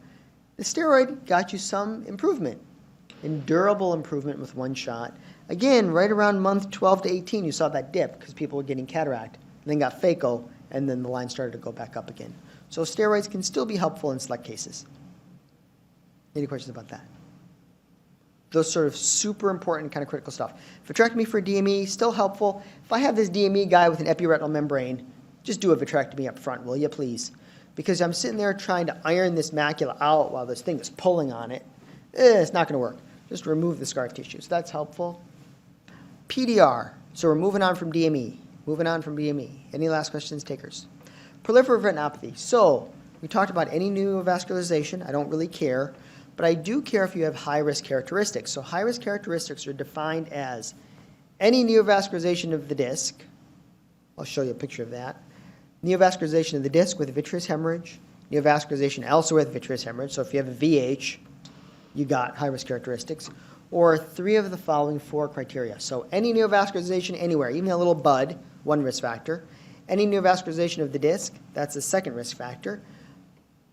the steroid got you some improvement, and durable improvement with 1 shot. Again, right around month 12 to 18, you saw that dip because people were getting cataract, and then got phaco, and then the line started to go back up again. So steroids can still be helpful in select cases. Any questions about that? Those sort of super important kind of critical stuff. Vitrectomy for DME, still helpful. If I have this DME guy with an epiretinal membrane, just do a vitrectomy up front, will you please? Because I'm sitting there trying to iron this macula out while this thing is pulling on it. It's not going to work. Just remove the scar tissue. So that's helpful. PDR. So we're moving on from DME. Any last questions, takers? Proliferative retinopathy. So we talked about any neovascularization. I don't really care. But I do care if you have high-risk characteristics. So high-risk characteristics are defined as any neovascularization of the disc. I'll show you a picture of that. Neovascularization of the disc with vitreous hemorrhage. Neovascularization elsewhere with vitreous hemorrhage. So if you have a VH, you got high-risk characteristics. Or 3 of the following 4 criteria. So any neovascularization anywhere, even a little bud, 1 risk factor. Any neovascularization of the disc, that's a 2nd risk factor.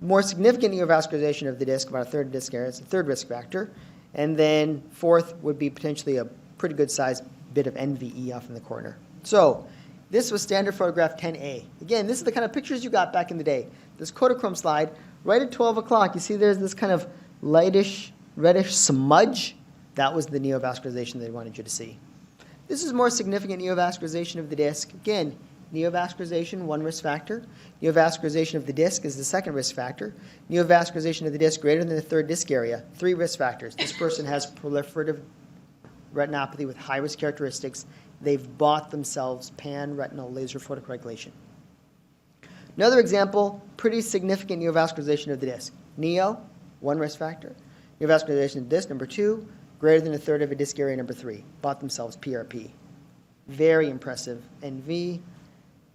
More significant neovascularization of the disc, about a 1/3 of disc area, it's a 3rd risk factor. And then 4th would be potentially a pretty good sized bit of NVE off in the corner. So This was standard photograph 10A. Again, this is the kind of pictures you got back in the day. This Kodachrome slide, right at 12 o'clock, you see there's this kind of lightish, reddish smudge. That was the neovascularization they wanted you to see. This is more significant neovascularization of the disc. Again, neovascularization, one risk factor. Neovascularization of the disc is the second risk factor. Neovascularization of the disc greater than the third disc area, three risk factors. This person has proliferative retinopathy with high-risk characteristics. They've bought themselves pan-retinal laser photocoagulation. Another example, pretty significant neovascularization of the disc. Neo, one risk factor. Neovascularization of the disc, number 2. Greater than a third of a disc area, number 3. Bought themselves PRP. Very impressive. And V,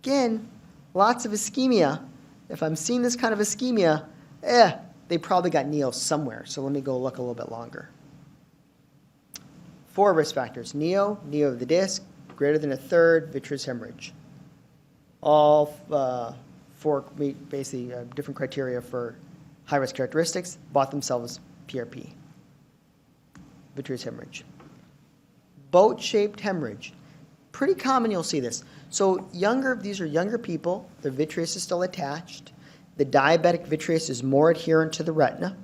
again, lots of ischemia. If I'm seeing this kind of ischemia, they probably got Neo somewhere. So let me go look a little bit longer. 4 risk factors. Neo of the disc, greater than a third, vitreous hemorrhage. All 4 meet basically different criteria for high-risk characteristics, bought themselves PRP. Vitreous hemorrhage. Boat-shaped hemorrhage. Pretty common, you'll see this. So these are younger people, the vitreous is still attached. The diabetic vitreous is more adherent to the retina.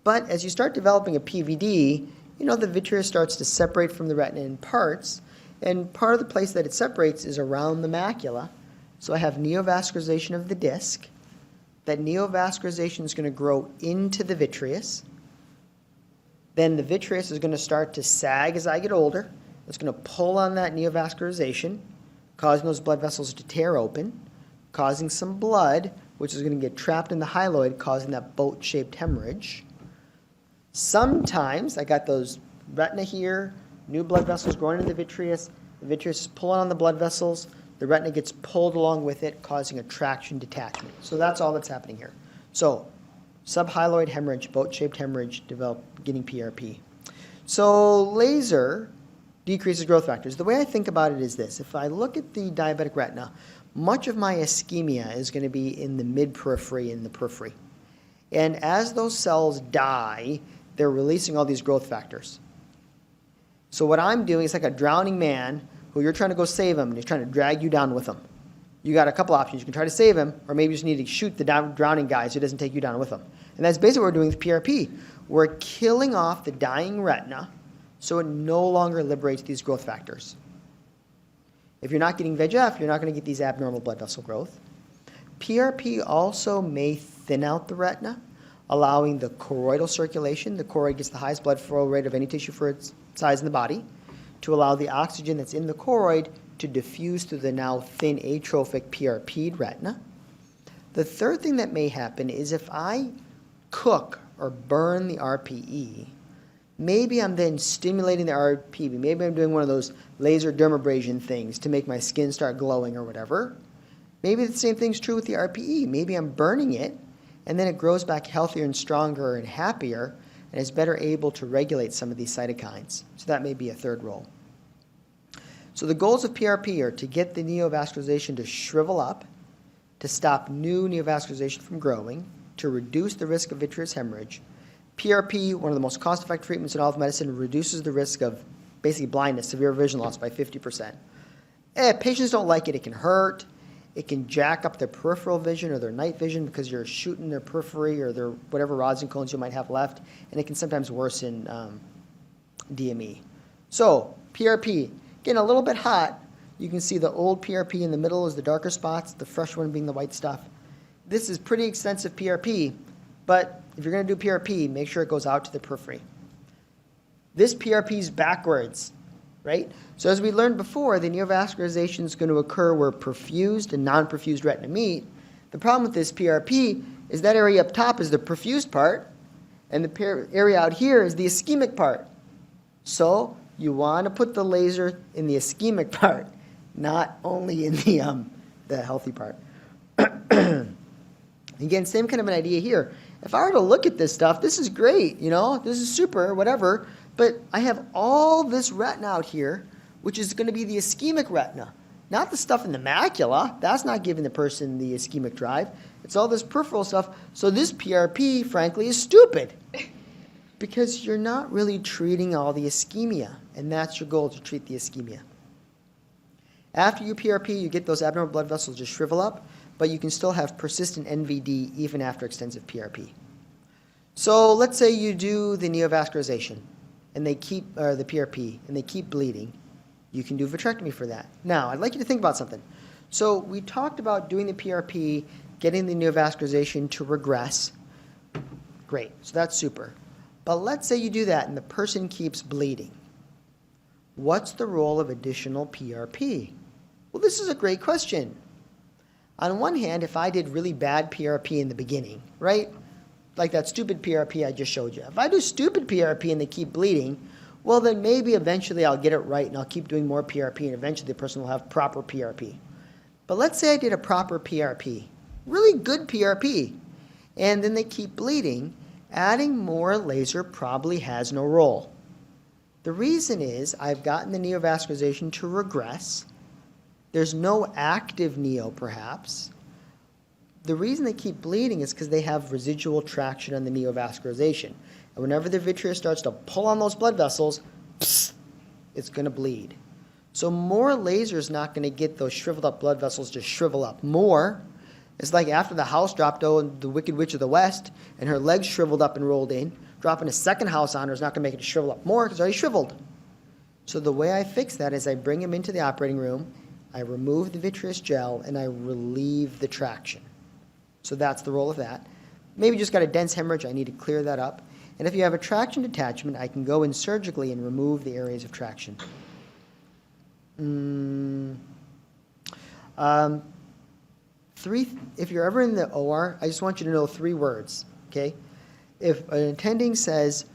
But as you start developing a PVD, the vitreous starts to separate from the retina in parts, and part of the place that it separates is around the macula. So I have neovascularization of the disc. That neovascularization is going to grow into the vitreous. Then the vitreous is going to start to sag as I get older. It's going to pull on that neovascularization, causing those blood vessels to tear open, causing some blood, which is going to get trapped in the hyaloid, causing that boat-shaped hemorrhage. Sometimes I got those retina here, new blood vessels growing in the vitreous is pulling on the blood vessels, the retina gets pulled along with it, causing a traction detachment. So that's all that's happening here. So subhyaloid hemorrhage, boat-shaped hemorrhage, getting PRP. So laser decreases growth factors. The way I think about it is this. If I look at the diabetic retina, much of my ischemia is going to be in the mid-periphery and the periphery. And as those cells die, they're releasing all these growth factors. So what I'm doing is like a drowning man who you're trying to go save him, and he's trying to drag you down with him. You got a couple options. You can try to save him, or maybe you just need to shoot the drowning guy so he doesn't take you down with him. And that's basically what we're doing with PRP. We're killing off the dying retina so it no longer liberates these growth factors. If you're not getting VEGF, you're not going to get these abnormal blood vessel growth. PRP also may thin out the retina, allowing the choroidal circulation. The choroid gets the highest blood flow rate of any tissue for its size in the body, to allow the oxygen that's in the choroid to diffuse through the now thin atrophic PRP'd retina. The third thing that may happen is if I cook or burn the RPE, maybe I'm then stimulating the RPE. Maybe I'm doing one of those laser dermabrasion things to make my skin start glowing or whatever. Maybe the same thing's true with the RPE. Maybe I'm burning it, and then it grows back healthier and stronger and happier, and is better able to regulate some of these cytokines. So that may be a third role. So the goals of PRP are to get the neovascularization to shrivel up, to stop new neovascularization from growing, to reduce the risk of vitreous hemorrhage. PRP, one of the most cost-effective treatments in all of medicine, reduces the risk of basically blindness, severe vision loss by 50%. Patients don't like it. It can hurt. It can jack up their peripheral vision or their night vision because you're shooting their periphery or their whatever rods and cones you might have left, and it can sometimes worsen DME. So PRP, getting a little bit hot. You can see the old PRP in the middle is the darker spots, the fresh one being the white stuff. This is pretty extensive PRP, but if you're going to do PRP, make sure it goes out to the periphery. This PRP is backwards, right? So as we learned before, the neovascularization is going to occur where perfused and non-perfused retina meet. The problem with this PRP is that area up top is the perfused part, and the area out here is the ischemic part. So you want to put the laser in the ischemic part, not only in the healthy part. Again, same kind of an idea here. If I were to look at this stuff, this is great, this is super, whatever, but I have all this retina out here, which is going to be the ischemic retina, not the stuff in the macula. That's not giving the person the ischemic drive. It's all this peripheral stuff. So this PRP, frankly, is stupid because you're not really treating all the ischemia, and that's your goal, to treat the ischemia. After you PRP, you get those abnormal blood vessels just shrivel up, but you can still have persistent NVD even after extensive PRP. So let's say you do the neovascularization and they keep, or the PRP, and they keep bleeding. You can do vitrectomy for that. Now, I'd like you to think about something. So we talked about doing the PRP, getting the neovascularization to regress. Great, so that's super. But let's say you do that and the person keeps bleeding. What's the role of additional PRP? Well, this is a great question. On one hand, if I did really bad PRP in the beginning, right? Like that stupid PRP I just showed you. If I do stupid PRP and they keep bleeding, well, then maybe eventually I'll get it right and I'll keep doing more PRP and eventually the person will have proper PRP. But let's say I did a proper PRP, really good PRP, and then they keep bleeding, adding more laser probably has no role. The reason is I've gotten the neovascularization to regress. There's no active neo, perhaps. The reason they keep bleeding is because they have residual traction on the neovascularization. And whenever the vitreous starts to pull on those blood vessels, psst, it's going to bleed. So more laser is not going to get those shriveled up blood vessels to shrivel up more. It's like after the house dropped on the Wicked Witch of the West and her legs shriveled up and rolled in, dropping a second house on her is not going to make it to shrivel up more because it's already shriveled. So the way I fix that is I bring him into the operating room, I remove the vitreous gel, and I relieve the traction. So that's the role of that. Maybe just got a dense hemorrhage, I need to clear that up. And if you have a traction detachment, I can go in surgically and remove the areas of traction. If you're ever in the OR, I just want you to know 3 words, okay? If an attending says,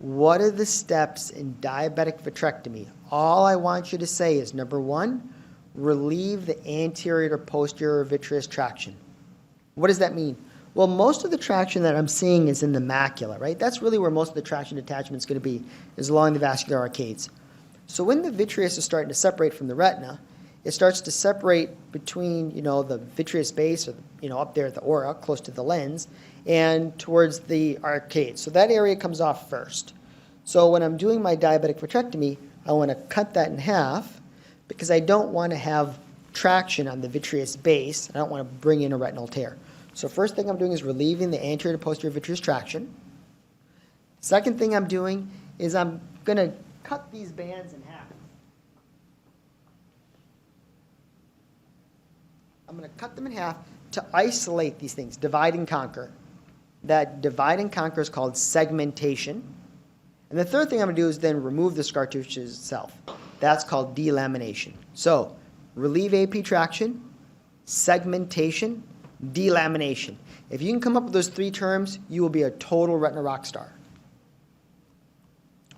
what are the steps in diabetic vitrectomy? All I want you to say is, number 1, relieve the anterior to posterior vitreous traction. What does that mean? Well, most of the traction that I'm seeing is in the macula, right? That's really where most of the traction detachment is going to be, is along the vascular arcades. So when the vitreous is starting to separate from the retina, it starts to separate between, the vitreous base, or, up there at the aura, close to the lens, and towards the arcade. So that area comes off first. So when I'm doing my diabetic vitrectomy, I want to cut that in half because I don't want to have traction on the vitreous base. I don't want to bring in a retinal tear. So first thing I'm doing is relieving the anterior to posterior vitreous traction. Second thing I'm doing is I'm going to cut these bands in half. I'm going to cut them in half to isolate these things, divide and conquer. That divide and conquer is called segmentation. And the third thing I'm going to do is then remove the scar tissue itself. That's called delamination. So relieve AP traction, segmentation, delamination. If you can come up with those 3 terms, you will be a total retina rock star.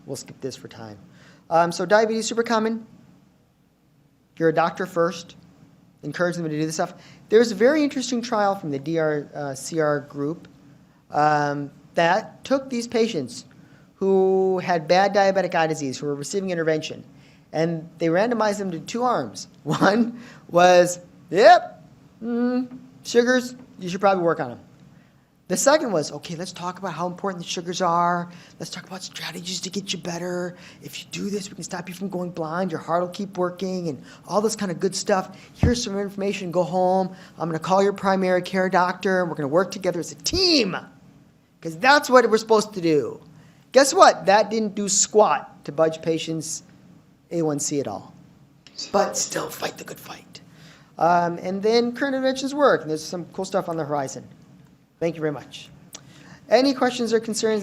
We'll skip this for time. So diabetes is super common. You're a doctor first. Encourage them to do this stuff. There's a very interesting trial from the DRCR group that took these patients who had bad diabetic eye disease, who were receiving intervention, and they randomized them to 2 arms. One was, sugars, you should probably work on them. The second was, okay, let's talk about how important the sugars are. Let's talk about strategies to get you better. If you do this, we can stop you from going blind. Your heart will keep working and all this kind of good stuff. Here's some information. Go home. I'm going to call your primary care doctor, and we're going to work together as a team because that's what we're supposed to do. Guess what? That didn't do squat to budge patients' A1C at all. But still fight the good fight. And then current interventions work. And there's some cool stuff on the horizon. Thank you very much. Any questions or concerns?